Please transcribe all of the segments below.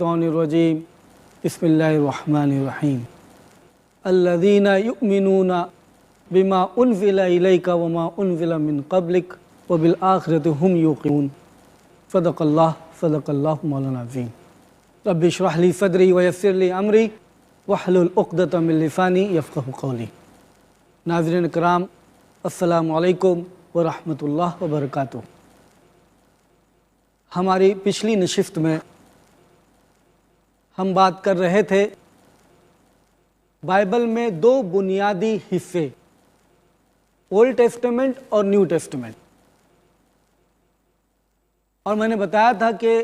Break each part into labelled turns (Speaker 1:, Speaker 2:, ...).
Speaker 1: الرجیم بسم اللہ الرحمن الرحیم الذین یؤمنون بما انزل الیک وما انزل من قبلک وبالآخرۃ هم یوقنون صدق اللہ مولانا عظیم رب اشرح لی صدری ویسر لی امری واحلل عقدۃ من لسانی یفقہوا قولی۔ ناظرین کرام، السلام علیکم ورحمۃ اللہ وبرکاتہ۔ ہماری پچھلی نشست میں ہم بات کر رہے تھے بائبل میں دو بنیادی حصے، اولڈ ٹیسٹمنٹ اور نیو ٹیسٹمنٹ، اور میں نے بتایا تھا کہ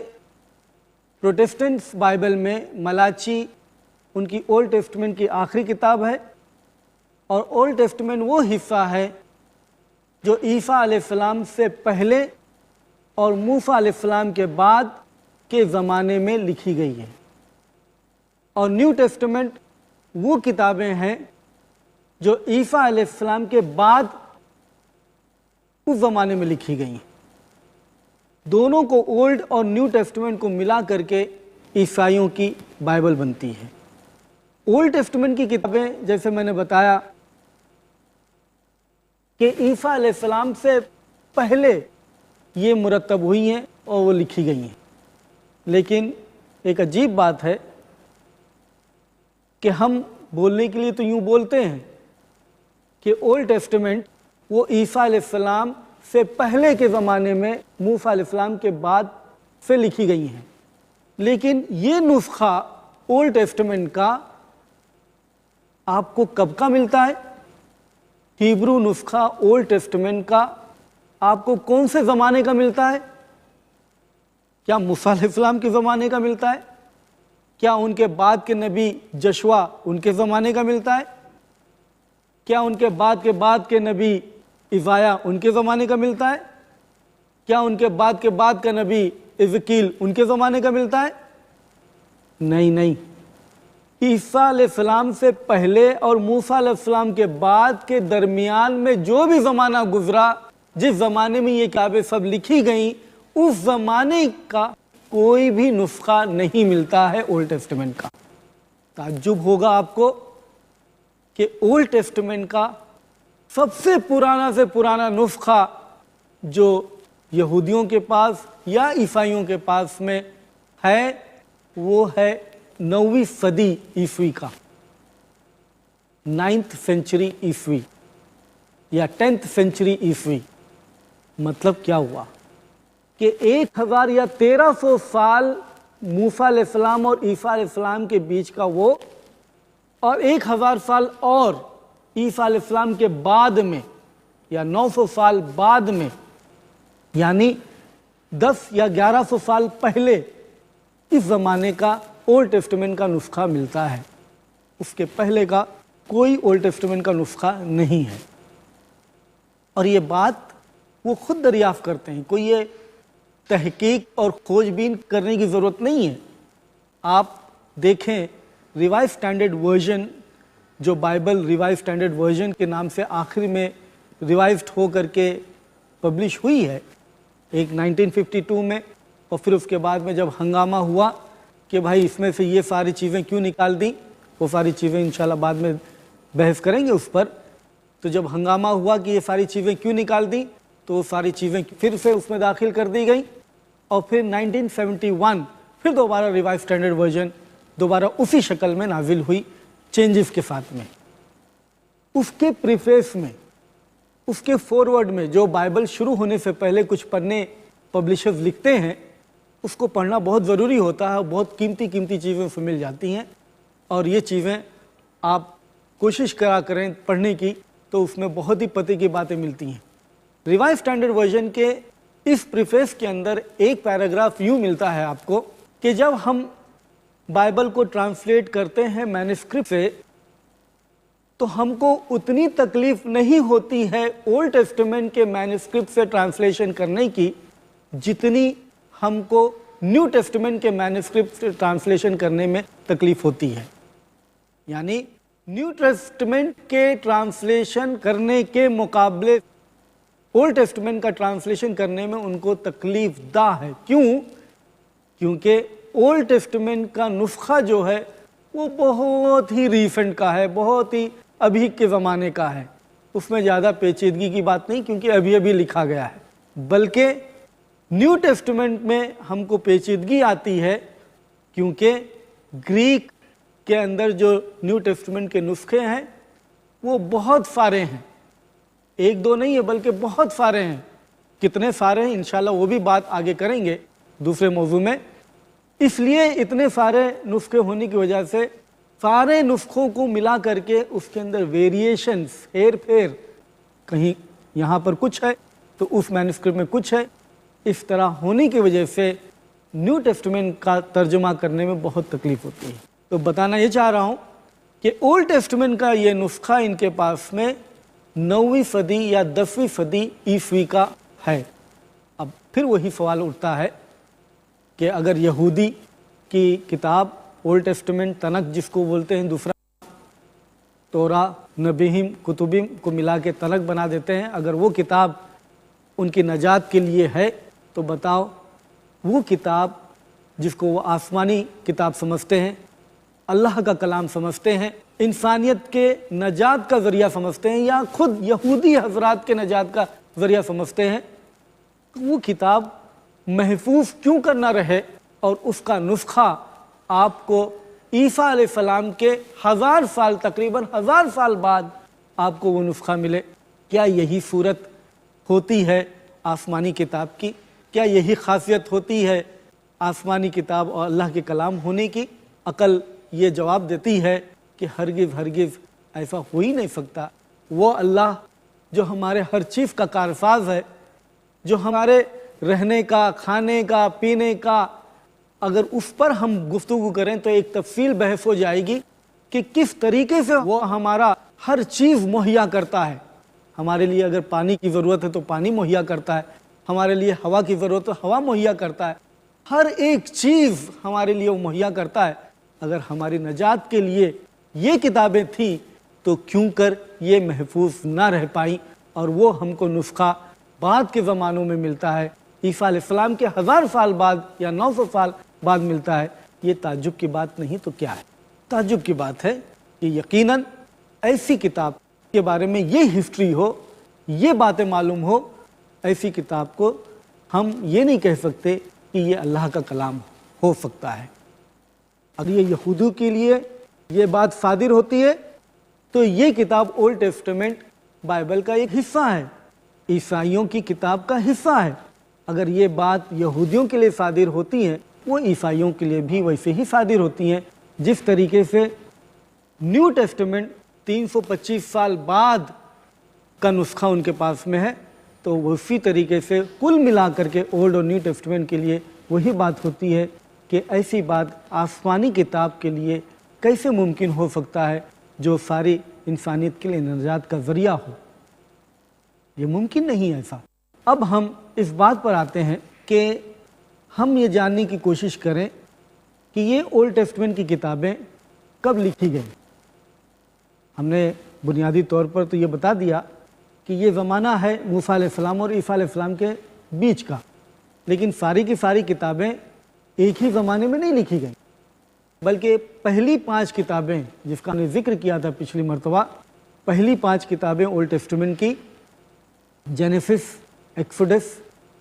Speaker 1: پروٹیسٹنٹس بائبل میں ملاچی ان کی اولڈ ٹیسٹمنٹ کی آخری کتاب ہے، اور اولڈ ٹیسٹمنٹ وہ حصہ ہے جو عیسیٰ علیہ السلام سے پہلے اور موسیٰ علیہ السلام کے بعد کے زمانے میں لکھی گئی ہے، اور نیو ٹیسٹمنٹ وہ کتابیں ہیں جو عیسیٰ علیہ السلام کے بعد اس زمانے میں لکھی گئی ہیں۔ دونوں کو اولڈ اور نیو ٹیسٹمنٹ کو ملا کر کے عیسائیوں کی بائبل بنتی ہے۔ اولڈ ٹیسٹمنٹ کی کتابیں، جیسے میں نے بتایا کہ عیسیٰ علیہ السلام سے پہلے یہ مرتب ہوئی ہیں اور وہ لکھی گئی ہیں، لیکن ایک عجیب بات ہے کہ ہم بولنے کے لیے تو یوں بولتے ہیں کہ اولڈ ٹیسٹمنٹ وہ عیسیٰ علیہ السلام سے پہلے کے زمانے میں موسیٰ علیہ السلام کے بعد سے لکھی گئی ہیں، لیکن یہ نسخہ اولڈ ٹیسٹمنٹ کا آپ کو کب کا ملتا ہے؟ ہیبرو نسخہ اولڈ ٹیسٹمنٹ کا آپ کو کون سے زمانے کا ملتا ہے؟ کیا موسیٰ علیہ السلام کے زمانے کا ملتا ہے؟ کیا ان کے بعد کے نبی جشوا ان کے زمانے کا ملتا ہے؟ کیا ان کے بعد کے نبی عزائیہ ان کے زمانے کا ملتا ہے؟ کیا ان کے بعد کا نبی ازکیل ان کے زمانے کا ملتا ہے؟ نہیں، عیسیٰ علیہ السلام سے پہلے اور موسیٰ علیہ السلام کے بعد کے درمیان میں جو بھی زمانہ گزرا، جس زمانے میں یہ کتابیں سب لکھی گئیں، اس زمانے کا کوئی بھی نسخہ نہیں ملتا ہے اولڈ ٹیسٹمنٹ کا۔ تعجب ہوگا آپ کو کہ اولڈ ٹیسٹمنٹ کا سب سے پرانا نسخہ جو یہودیوں کے پاس یا عیسائیوں کے پاس میں ہے وہ ہے 9ویں صدی عیسوی کا، 9th سینچری عیسوی یا 10th سینچری عیسوی۔ مطلب کیا ہوا کہ 1000 یا 1300 سال موسیٰ علیہ السلام اور عیسیٰ علیہ السلام کے بیچ کا وہ، اور 1000 سال اور عیسیٰ علیہ السلام کے بعد میں یا 900 سال بعد میں، یعنی 10 یا 1100 سال پہلے اس زمانے کا اولڈ ٹیسٹمنٹ کا نسخہ ملتا ہے۔ اس کے پہلے کا کوئی اولڈ ٹیسٹمنٹ کا نسخہ نہیں ہے، اور یہ بات وہ خود دریافت کرتے ہیں، کوئی یہ تحقیق اور کھوج بین کرنے کی ضرورت نہیں ہے۔ آپ دیکھیں ریوائز اسٹینڈرڈ ورژن، جو بائبل ریوائز اسٹینڈرڈ ورژن کے نام سے آخر میں ریوائزڈ ہو کر کے پبلش ہوئی ہے، ایک 1952 میں، اور پھر اس کے بعد میں جب ہنگامہ ہوا کہ بھائی اس میں سے یہ ساری چیزیں کیوں نکال دیں، وہ ساری چیزیں انشاءاللہ بعد میں بحث کریں گے اس پر، تو جب ہنگامہ ہوا کہ یہ ساری چیزیں کیوں نکال دیں تو وہ ساری چیزیں پھر سے اس میں داخل کر دی گئیں، اور پھر 1971 پھر دوبارہ ریوائز اسٹینڈرڈ ورژن دوبارہ اسی شکل میں نازل ہوئی، چینجز کے ساتھ میں۔ اس کے پریفیس میں، اس کے فورورڈ میں، جو بائبل شروع ہونے سے پہلے کچھ پڑھنے پبلشرز لکھتے ہیں، اس کو پڑھنا بہت ضروری ہوتا ہے، بہت قیمتی چیزیں اس میں مل جاتی ہیں، اور یہ چیزیں آپ کوشش کرا کریں پڑھنے کی تو اس میں بہت ہی پتے کی باتیں ملتی ہیں۔ ریوائز اسٹینڈرڈ ورژن کے اس پریفیس کے اندر ایک پیراگراف یوں ملتا ہے آپ کو کہ جب ہم بائبل کو ٹرانسلیٹ کرتے ہیں مینuscript سے تو ہم کو اتنی تکلیف نہیں ہوتی ہے اولڈ ٹیسٹمنٹ کے مینuscript سے ٹرانسلیشن کرنے کی جتنی ہم کو نیو ٹیسٹمنٹ کے مینuscript سے ٹرانسلیشن کرنے میں تکلیف ہوتی ہے۔ یعنی نیو ٹیسٹمنٹ کے ٹرانسلیشن کرنے کے مقابلے اولڈ ٹیسٹمنٹ کا ٹرانسلیشن کرنے میں ان کو تکلیف دہ ہے۔ کیوں؟ کیونکہ اولڈ ٹیسٹمنٹ کا نسخہ جو ہے وہ بہت ہی ریسنٹ کا ہے، بہت ہی ابھی کے زمانے کا ہے، اس میں زیادہ پیچیدگی کی بات نہیں کیونکہ ابھی ابھی لکھا گیا ہے، بلکہ نیو ٹیسٹمنٹ میں ہم کو پیچیدگی آتی ہے کیونکہ گریک کے اندر جو نیو ٹیسٹمنٹ کے نسخے ہیں وہ بہت سارے ہیں، ایک دو نہیں ہے بلکہ بہت سارے ہیں۔ کتنے سارے ہیں انشاءاللہ وہ بھی بات آگے کریں گے دوسرے موضوع میں۔ اس لیے اتنے سارے نسخے ہونے کی وجہ سے سارے نسخوں کو ملا کر کے اس کے اندر ویریشنز، ہیر پھیر، کہیں یہاں پر کچھ ہے تو اس مینuscript میں کچھ ہے، اس طرح ہونے کی وجہ سے نیو ٹیسٹمنٹ کا ترجمہ کرنے میں بہت تکلیف ہوتی ہے۔ تو بتانا یہ چاہ رہا ہوں کہ اولڈ ٹیسٹمنٹ کا یہ نسخہ ان کے پاس میں 9ویں صدی یا 10ویں صدی عیسوی کا ہے۔ اب پھر وہی سوال اٹھتا ہے کہ اگر یہودی کی کتاب اولڈ ٹیسٹمنٹ، تنک جس کو بولتے ہیں، دوسرا تورا، نبیہم، کتبیم کو ملا کے تنک بنا دیتے ہیں، اگر وہ کتاب ان کی نجات کے لیے ہے تو بتاؤ وہ کتاب جس کو وہ آسمانی کتاب سمجھتے ہیں، اللہ کا کلام سمجھتے ہیں، انسانیت کے نجات کا ذریعہ سمجھتے ہیں، یا خود یہودی حضرات کے نجات کا ذریعہ سمجھتے ہیں، وہ کتاب محفوظ کیوں کرنا رہے اور اس کا نسخہ آپ کو عیسیٰ علیہ السلام کے 1000 سال، تقریباً 1000 سال بعد آپ کو وہ نسخہ ملے؟ کیا یہی صورت ہوتی ہے آسمانی کتاب کی؟ کیا یہی خاصیت ہوتی ہے آسمانی کتاب اور اللہ کے کلام ہونے کی؟ عقل یہ جواب دیتی ہے کہ ہرگز ہرگز ایسا ہو ہی نہیں سکتا۔ وہ اللہ جو ہمارے ہر چیز کا کارساز ہے، جو ہمارے رہنے کا، کھانے کا، پینے کا، اگر اس پر ہم گفتگو کریں تو ایک تفصیل بحث ہو جائے گی کہ کس طریقے سے وہ ہمارا ہر چیز مہیا کرتا ہے۔ ہمارے لیے اگر پانی کی ضرورت ہے تو پانی مہیا کرتا ہے، ہمارے لیے ہوا کی ضرورت ہے ہوا مہیا کرتا ہے، ہر ایک چیز ہمارے لیے وہ مہیا کرتا ہے۔ اگر ہماری نجات کے لیے یہ کتابیں تھیں تو کیوں کر یہ محفوظ نہ رہ پائیں اور وہ ہم کو نسخہ بعد کے زمانوں میں ملتا ہے، عیسیٰ علیہ السلام کے 1000 سال بعد یا 900 سال بعد ملتا ہے؟ یہ تعجب کی بات نہیں تو کیا ہے؟ تعجب کی بات ہے کہ یقیناً ایسی کتاب کے بارے میں یہ ہسٹری ہو، یہ باتیں معلوم ہو، ایسی کتاب کو ہم یہ نہیں کہہ سکتے کہ یہ اللہ کا کلام ہو سکتا ہے۔ اگر یہ یہودیوں کے لیے یہ بات صادر ہوتی ہے تو یہ کتاب اولڈ ٹیسٹمنٹ بائبل کا ایک حصہ ہے، عیسائیوں کی کتاب کا حصہ ہے۔ اگر یہ بات یہودیوں کے لیے صادر ہوتی ہے وہ عیسائیوں کے لیے بھی ویسے ہی صادر ہوتی ہیں، جس طریقے سے نیو ٹیسٹمنٹ 325 سال بعد کا نسخہ ان کے پاس میں ہے، تو اسی طریقے سے کل ملا کر کے اولڈ اور نیو ٹیسٹمنٹ کے لیے وہی بات ہوتی ہے کہ ایسی بات آسمانی کتاب کے لیے کیسے ممکن ہو سکتا ہے جو ساری انسانیت کے لیے نجات کا ذریعہ ہو؟ یہ ممکن نہیں ہے ایسا۔ اب ہم اس بات پر آتے ہیں کہ ہم یہ جاننے کی کوشش کریں کہ یہ اولڈ ٹیسٹمنٹ کی کتابیں کب لکھی گئیں۔ ہم نے بنیادی طور پر تو یہ بتا دیا کہ یہ زمانہ ہے موسیٰ علیہ السلام اور عیسیٰ علیہ السلام کے بیچ کا، لیکن ساری کی ساری کتابیں ایک ہی زمانے میں نہیں لکھی گئیں، بلکہ پہلی 5 کتابیں جس کا ہم نے ذکر کیا تھا پچھلی مرتبہ، پہلی 5 کتابیں اولڈ ٹیسٹمنٹ کی Genesis, Exodus,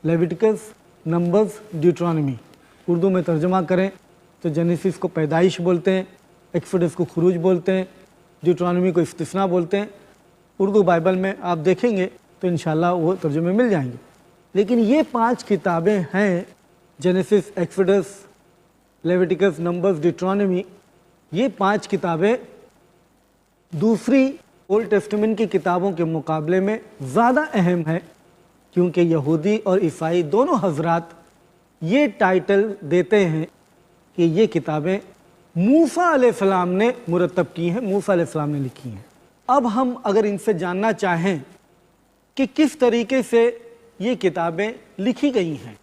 Speaker 1: Leviticus, Numbers, Deuteronomy, Urdu میں ترجمہ کریں تو جینیسس کو پیدائش بولتے ہیں، ایکسوڈس کو خروج بولتے ہیں، ڈیوٹرانومی کو استثناء بولتے ہیں۔ اردو بائبل میں آپ دیکھیں گے تو انشاءاللہ وہ ترجمے مل جائیں گے، لیکن یہ 5 کتابیں ہیں Genesis, Exodus, Leviticus, Numbers, Deuteronomy. یہ 5 کتابیں دوسری اولڈ ٹیسٹمنٹ کی کتابوں کے مقابلے میں زیادہ اہم ہے، کیونکہ یہودی اور عیسائی دونوں حضرات یہ ٹائٹل دیتے ہیں کہ یہ کتابیں موسیٰ علیہ السلام نے مرتب کی ہیں، موسیٰ علیہ السلام نے لکھی ہیں۔ اب ہم اگر ان سے جاننا چاہیں کہ کس طریقے سے یہ کتابیں لکھی گئی ہیں،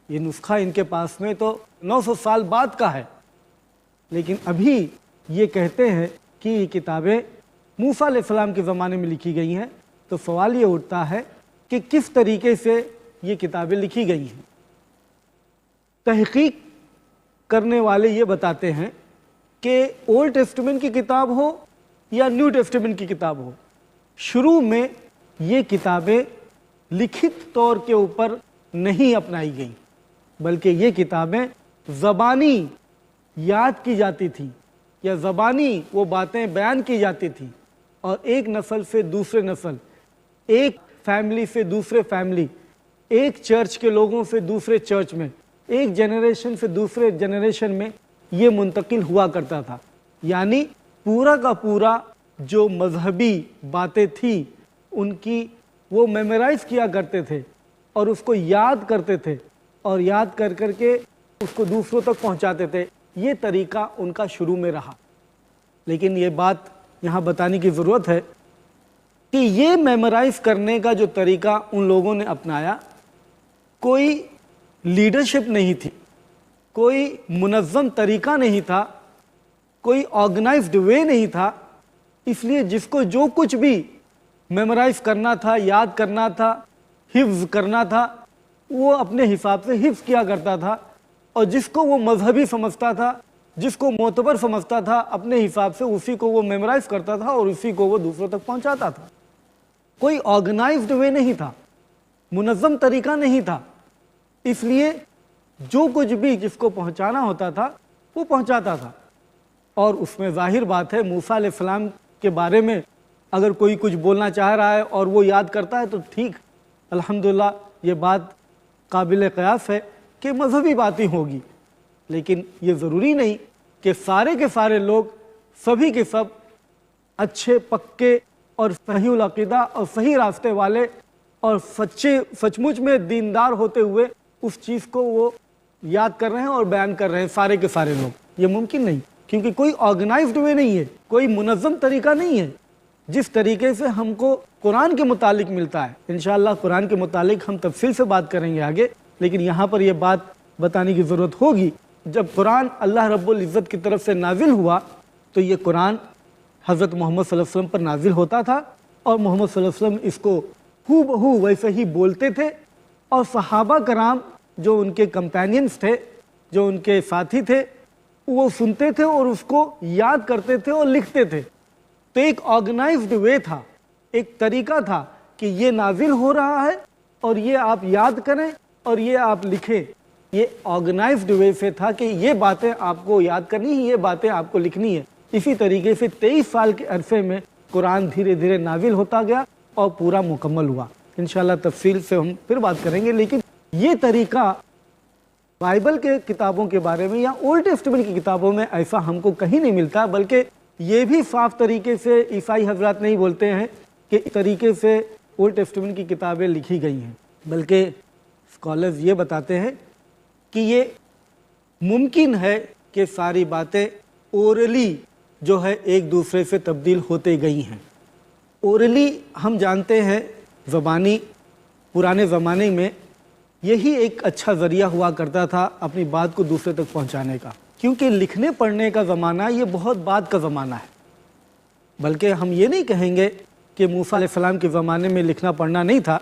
Speaker 1: یہ نسخہ ان کے پاس میں تو 900 سال بعد کا ہے، لیکن ابھی یہ کہتے ہیں کہ یہ کتابیں موسیٰ علیہ السلام کے زمانے میں لکھی گئی ہیں، تو سوال یہ اٹھتا ہے کہ کس طریقے سے یہ کتابیں لکھی گئی ہیں۔ تحقیق کرنے والے یہ بتاتے ہیں کہ اولڈ ٹیسٹمنٹ کی کتاب ہو یا نیو ٹیسٹمنٹ کی کتاب ہو، شروع میں یہ کتابیں لکھت طور کے اوپر نہیں اپنائی گئیں، بلکہ یہ کتابیں زبانی یاد کی جاتی تھیں یا زبانی وہ باتیں بیان کی جاتی تھیں، اور ایک نسل سے دوسرے نسل، ایک فیملی سے دوسرے فیملی، ایک چرچ کے لوگوں سے دوسرے چرچ میں، ایک جنریشن سے دوسرے جنریشن میں یہ منتقل ہوا کرتا تھا۔ یعنی پورا کا پورا جو مذہبی باتیں تھیں ان کی وہ میمورائز کیا کرتے تھے اور اس کو یاد کرتے تھے، اور یاد کر کر کے اس کو دوسروں تک پہنچاتے تھے۔ یہ طریقہ ان کا شروع میں رہا، لیکن یہ بات یہاں بتانے کی ضرورت ہے کہ یہ میمورائز کرنے کا جو طریقہ ان لوگوں نے اپنایا، کوئی لیڈرشپ نہیں تھی، کوئی منظم طریقہ نہیں تھا، کوئی آرگنائزڈ وے نہیں تھا، اس لیے جس کو جو کچھ بھی میمورائز کرنا تھا، یاد کرنا تھا، حفظ کرنا تھا، وہ اپنے حساب سے حفظ کیا کرتا تھا، اور جس کو وہ مذہبی سمجھتا تھا، جس کو معتبر سمجھتا تھا، اپنے حساب سے اسی کو وہ میمورائز کرتا تھا اور اسی کو وہ دوسروں تک پہنچاتا تھا۔ کوئی آرگنائزڈ وے نہیں تھا، منظم طریقہ نہیں تھا، اس لیے جو کچھ بھی جس کو پہنچانا ہوتا تھا وہ پہنچاتا تھا۔ اور اس میں ظاہر بات ہے موسیٰ علیہ السلام کے بارے میں اگر کوئی کچھ بولنا چاہ رہا ہے اور وہ یاد کرتا ہے تو ٹھیک، الحمدللہ یہ بات قابل قیاس ہے کہ مذہبی باتیں ہوگی، لیکن یہ ضروری نہیں کہ سارے کے سارے لوگ، سبھی کے سب اچھے پکے اور صحیح العقیدہ اور صحیح راستے والے اور سچ مچ میں دیندار ہوتے ہوئے اس چیز کو وہ یاد کر رہے ہیں اور بیان کر رہے ہیں سارے کے سارے لوگ۔ یہ ممکن نہیں، کیونکہ کوئی آرگنائزڈ وے نہیں ہے، کوئی منظم طریقہ نہیں ہے جس طریقے سے ہم کو قرآن کے متعلق ملتا ہے۔ انشاءاللہ قرآن کے متعلق ہم تفصیل سے بات کریں گے آگے، لیکن یہاں پر یہ بات بتانے کی ضرورت ہوگی، جب قرآن اللہ رب العزت کی طرف سے نازل ہوا تو یہ قرآن حضرت محمد صلی اللہ علیہ وسلم پر نازل ہوتا تھا، اور محمد صلی اللہ علیہ وسلم اس کو ہو بہو ویسے ہی بولتے تھے، اور صحابہ کرام جو ان کے کمپینینز تھے، جو ان کے ساتھی تھے، وہ سنتے تھے اور اس کو یاد کرتے تھے اور لکھتے تھے۔ تو ایک آرگنائزڈ وے تھا، ایک طریقہ تھا کہ یہ نازل ہو رہا ہے اور یہ آپ یاد کریں اور یہ آپ لکھیں۔ یہ آرگنائزڈ وے سے تھا کہ یہ باتیں آپ کو یاد کرنی ہیں، یہ باتیں آپ کو لکھنی ہیں۔ اسی طریقے سے 23 سال کے عرصے میں قرآن دھیرے دھیرے نازل ہوتا گیا اور پورا مکمل ہوا۔ انشاءاللہ تفصیل سے ہم پھر بات کریں گے، لیکن یہ طریقہ بائبل کے کتابوں کے بارے میں یا اولڈ ٹیسٹمنٹ کی کتابوں میں ایسا ہم کو کہیں نہیں ملتا، بلکہ یہ بھی صاف طریقے سے عیسائی حضرات نہیں بولتے ہیں کہ اس طریقے سے اولڈ ٹیسٹمنٹ کی کتابیں لکھی گئی ہیں، بلکہ اسکالرز یہ بتاتے ہیں کہ یہ ممکن ہے کہ ساری باتیں اورلی جو ہے ایک دوسرے سے تبدیل ہوتے گئی ہیں۔ اورلی ہم جانتے ہیں زبانی، پرانے زمانے میں یہی ایک اچھا ذریعہ ہوا کرتا تھا اپنی بات کو دوسرے تک پہنچانے کا، کیونکہ لکھنے پڑھنے کا زمانہ یہ بہت بعد کا زمانہ ہے۔ بلکہ ہم یہ نہیں کہیں گے کہ موسیٰ علیہ السلام کے زمانے میں لکھنا پڑھنا نہیں تھا،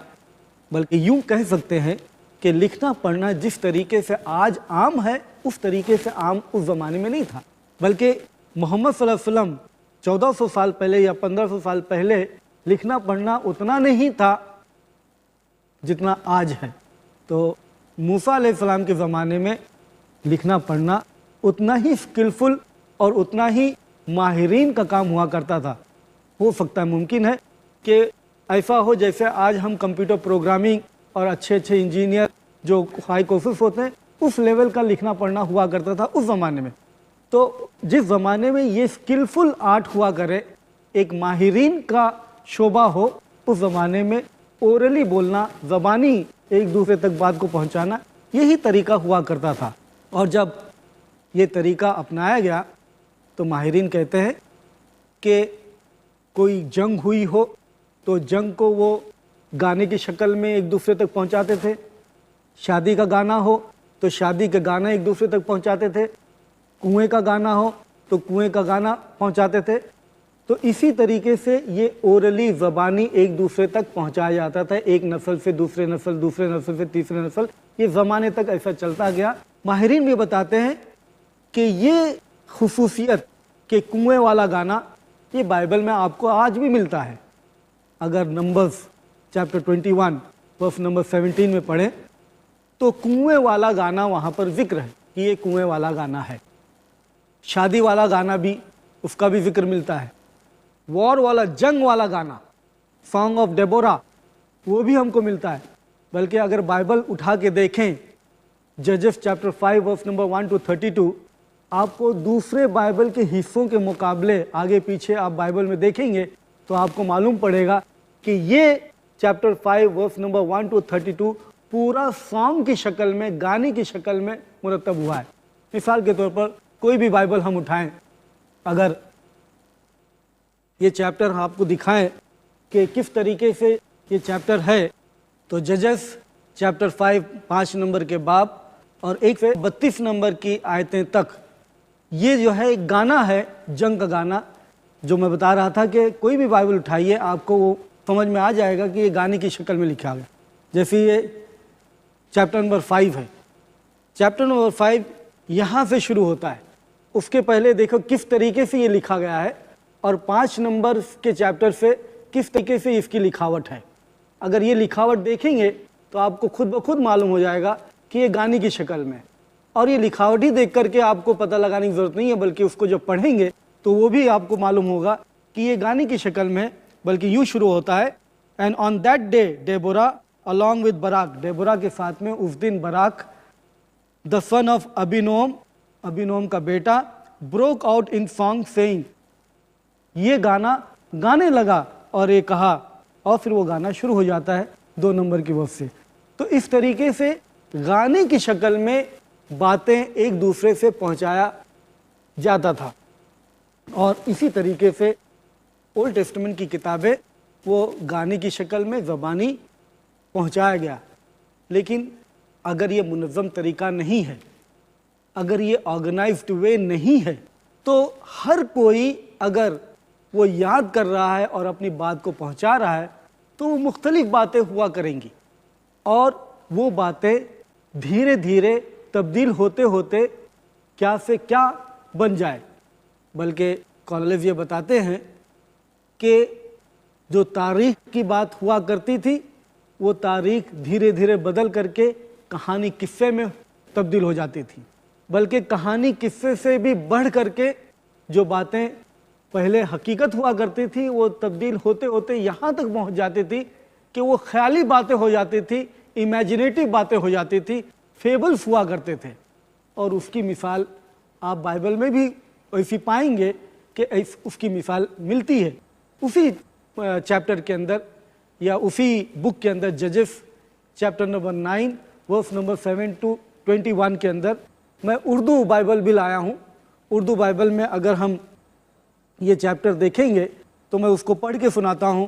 Speaker 1: بلکہ یوں کہہ سکتے ہیں کہ لکھنا پڑھنا جس طریقے سے آج عام ہے اس طریقے سے عام اس زمانے میں نہیں تھا، بلکہ محمد صلی اللہ علیہ وسلم 1400 سال پہلے یا 1500 سال پہلے لکھنا پڑھنا اتنا نہیں تھا جتنا آج ہے۔ تو موسیٰ علیہ السلام کے زمانے میں لکھنا پڑھنا اتنا ہی اسکلفل اور اتنا ہی ماہرین کا کام ہوا کرتا تھا۔ ہو سکتا ہے، ممکن ہے کہ ایسا ہو جیسے آج ہم کمپیوٹر پروگرامنگ اور اچھے انجینئر جو ہائی کورسز ہوتے ہیں اس لیول کا لکھنا پڑھنا ہوا کرتا تھا اس زمانے میں۔ تو جس زمانے میں یہ اسکلفل آرٹ ہوا کرے، ایک ماہرین کا شعبہ ہو، اس زمانے میں اورلی بولنا، زبانی ایک دوسرے تک بات کو پہنچانا، یہی طریقہ ہوا کرتا تھا۔ اور جب یہ طریقہ اپنایا گیا تو ماہرین کہتے ہیں کہ کوئی جنگ ہوئی ہو تو جنگ کو وہ گانے کی شکل میں ایک دوسرے تک پہنچاتے تھے، شادی کا گانا ہو تو شادی کا گانا ایک دوسرے تک پہنچاتے تھے، کنویں کا گانا ہو تو کنویں کا گانا پہنچاتے تھے۔ تو اسی طریقے سے یہ اورلی زبانی ایک دوسرے تک پہنچایا جاتا تھا، ایک نسل سے دوسرے نسل، دوسرے نسل سے تیسرے نسل، یہ زمانے تک ایسا چلتا گیا۔ ماہرین بھی بتاتے ہیں کہ یہ خصوصیت کہ کنویں والا گانا یہ بائبل میں آپ کو آج بھی ملتا ہے۔ اگر نمبرز چیپٹر 21 ورس نمبر 17 میں پڑھیں تو کنویں والا گانا وہاں پر ذکر ہے کہ یہ کنویں والا گانا ہے۔ شادی والا گانا بھی اس کا بھی ذکر ملتا ہے۔ وار والا، جنگ والا گانا، سانگ آف ڈیبورا، وہ بھی ہم کو ملتا ہے۔ بلکہ اگر بائبل اٹھا کے دیکھیں ججز چیپٹر 5 ورس نمبر 1 to 32، آپ کو دوسرے بائبل کے حصوں کے مقابلے آگے پیچھے آپ بائبل میں دیکھیں گے تو آپ کو معلوم پڑے گا کہ یہ چیپٹر 5 ورس نمبر 1 to 32 پورا سانگ کی شکل میں، گانے کی شکل میں مرتب ہوا ہے۔ مثال کے طور پر کوئی بھی بائبل ہم اٹھائیں، اگر یہ چیپٹر آپ کو دکھائیں کہ کس طریقے سے یہ چیپٹر ہے، تو ججز چیپٹر 5 نمبر کے باب اور 1 سے 32 نمبر کی آیتیں تک یہ جو ہے ایک گانا ہے، جنگ کا گانا، جو میں بتا رہا تھا کہ کوئی بھی بائبل اٹھائیے آپ کو وہ سمجھ میں آ جائے گا کہ یہ گانے کی شکل میں لکھا گیا۔ جیسے یہ چیپٹر نمبر 5 ہے، چیپٹر نمبر 5 یہاں سے شروع ہوتا ہے۔ اس کے پہلے دیکھو کس طریقے سے یہ لکھا گیا ہے اور 5 نمبر کے چیپٹر سے کس طریقے سے اس کی لکھاوٹ ہے۔ اگر یہ لکھاوٹ دیکھیں گے تو آپ کو خود بخود معلوم ہو جائے گا کہ یہ گانے کی شکل میں، اور یہ لکھاوٹ ہی دیکھ کر کے آپ کو پتہ لگانے کی ضرورت نہیں ہے، بلکہ اس کو جب پڑھیں گے تو وہ بھی آپ کو معلوم ہوگا کہ یہ گانے کی شکل میں، بلکہ یوں شروع ہوتا ہے، and on that day Deborah along with Barak, Deborah کے ساتھ میں اس دن Barak the son of Abinoam کا بیٹا broke out in song saying، یہ گانا گانے لگا اور یہ کہا، اور پھر وہ گانا شروع ہو جاتا ہے 2 نمبر کی وقت سے۔ تو اس طریقے سے گانے کی شکل میں باتیں ایک دوسرے سے پہنچایا جاتا تھا، اور اسی طریقے سے اولڈ ٹیسٹمنٹ کی کتابیں وہ گانے کی شکل میں زبانی پہنچایا گیا۔ لیکن اگر یہ منظم طریقہ نہیں ہے، اگر یہ آرگنائزڈ وے نہیں ہے، تو ہر کوئی اگر وہ یاد کر رہا ہے اور اپنی بات کو پہنچا رہا ہے تو وہ مختلف باتیں ہوا کریں گی، اور وہ باتیں دھیرے دھیرے تبدیل ہوتے ہوتے کیا سے کیا بن جائے۔ بلکہ کالج یہ بتاتے ہیں کہ جو تاریخ کی بات ہوا کرتی تھی وہ تاریخ دھیرے دھیرے بدل کر کے کہانی قصے میں تبدیل ہو جاتی تھی، بلکہ کہانی قصے سے بھی بڑھ کر کے جو باتیں پہلے حقیقت ہوا کرتی تھی وہ تبدیل ہوتے ہوتے یہاں تک پہنچ جاتی تھی کہ وہ خیالی باتیں ہو جاتی تھی، امیجنیٹو باتیں ہو جاتی تھی، فیبلز ہوا کرتے تھے۔ اور اس کی مثال آپ بائبل میں بھی ایسی پائیں گے کہ اس کی مثال ملتی ہے اسی چیپٹر کے اندر یا اسی بک کے اندر، ججز chapter number 9 verse number 7 to 21 کے اندر۔ میں اردو بائبل بھی لایا ہوں۔ اردو بائبل میں اگر ہم یہ چیپٹر دیکھیں گے تو میں اس کو پڑھ کے سناتا ہوں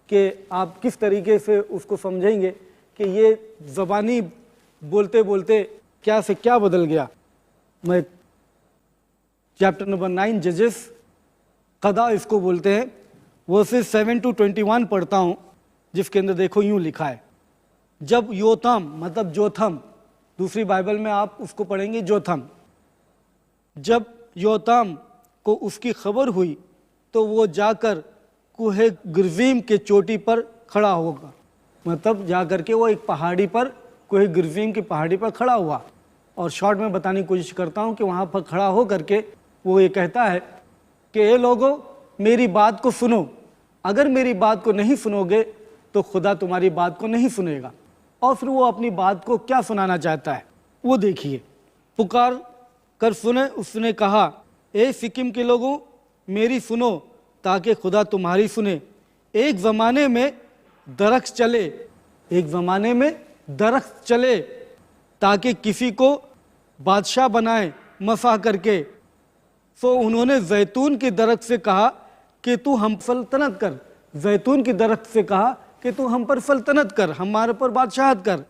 Speaker 1: کہ آپ کس طریقے سے اس کو سمجھیں گے کہ یہ زبانی بولتے بولتے کیا سے کیا بدل گیا۔ میں چیپٹر نمبر 9 ججز، قضا اس کو بولتے ہیں، ورسز 7 to 21 پڑھتا ہوں، جس کے اندر دیکھو یوں لکھا ہے، جب یوتھم مطلب جوتھم، دوسری بائبل میں آپ اس کو پڑھیں گے جوتھم، جب یوتھم کو اس کی خبر ہوئی تو وہ جا کر کوہ گرزیم کے چوٹی پر کھڑا ہوگا، مطلب جا کر کے وہ ایک پہاڑی پر، کوہ گرزیم کی پہاڑی پر کھڑا ہوا، اور شارٹ میں بتانے کی کوشش کرتا ہوں کہ وہاں پر کھڑا ہو کر کے وہ یہ کہتا ہے کہ اے لوگو میری بات کو سنو، اگر میری بات کو نہیں سنو گے تو خدا تمہاری بات کو نہیں سنے گا۔ اور پھر وہ اپنی بات کو کیا سنانا چاہتا ہے وہ دیکھیے، پکار کر سنے، اس نے کہا اے سکم کے لوگوں میری سنو تاکہ خدا تمہاری سنے، ایک زمانے میں درخت چلے، ایک زمانے میں درخت چلے تاکہ کسی کو بادشاہ بنائے مسح کر کے، سو انہوں نے زیتون کے درخت سے کہا کہ تو ہم سلطنت کر، زیتون کے درخت سے کہا کہ تو ہم پر سلطنت کر، ہمارے پر بادشاہت کر۔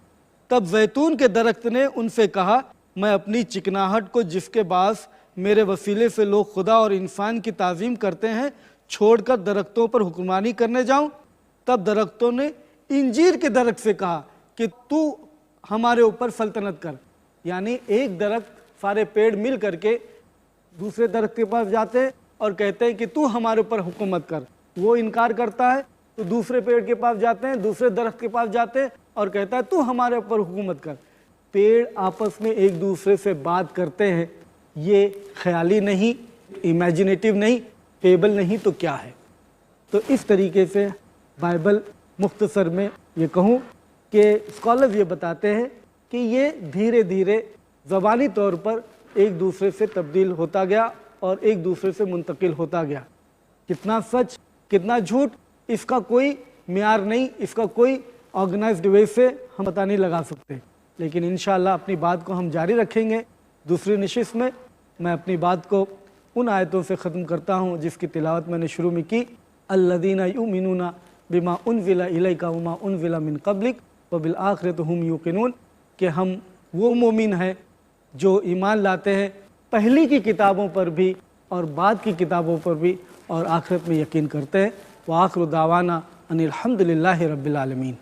Speaker 1: تب زیتون کے درخت نے ان سے کہا میں اپنی چکناہٹ کو جس کے باعث میرے وسیلے سے لوگ خدا اور انسان کی تعظیم کرتے ہیں چھوڑ کر درختوں پر حکمرانی کرنے جاؤں۔ تب درختوں نے انجیر کے درخت سے کہا کہ تو ہمارے اوپر سلطنت کر، یعنی ایک درخت، سارے پیڑ مل کر کے دوسرے درخت کے پاس جاتے ہیں اور کہتے ہیں کہ تو ہمارے اوپر حکومت کر، وہ انکار کرتا ہے تو دوسرے پیڑ کے پاس جاتے ہیں، دوسرے درخت کے پاس جاتے ہیں اور کہتا ہے تو ہمارے اوپر حکومت کر۔ پیڑ آپس میں ایک دوسرے سے بات کرتے ہیں، یہ خیالی نہیں، امیجنیٹو نہیں، فیبل نہیں تو کیا ہے؟ تو اس طریقے سے بائبل مختصر میں یہ کہوں کہ اسکالرز یہ بتاتے ہیں کہ یہ دھیرے دھیرے زبانی طور پر ایک دوسرے سے تبدیل ہوتا گیا اور ایک دوسرے سے منتقل ہوتا گیا۔ کتنا سچ کتنا جھوٹ اس کا کوئی معیار نہیں، اس کا کوئی آرگنائزڈ وے سے ہم پتہ نہیں لگا سکتے، لیکن انشاءاللہ اپنی بات کو ہم جاری رکھیں گے۔ دوسری نشست میں میں اپنی بات کو ان آیتوں سے ختم کرتا ہوں جس کی تلاوت میں نے شروع میں کی، الذین یؤمنون بما انزل الیک وما انزل من قبلک وبالآخرۃ ھم یوقنون، کہ ہم وہ مومن ہیں جو ایمان لاتے ہیں پہلی کی کتابوں پر بھی اور بعد کی کتابوں پر بھی اور آخرت میں یقین کرتے ہیں۔ وآخر دعوانا ان الحمد للہ رب العالمین۔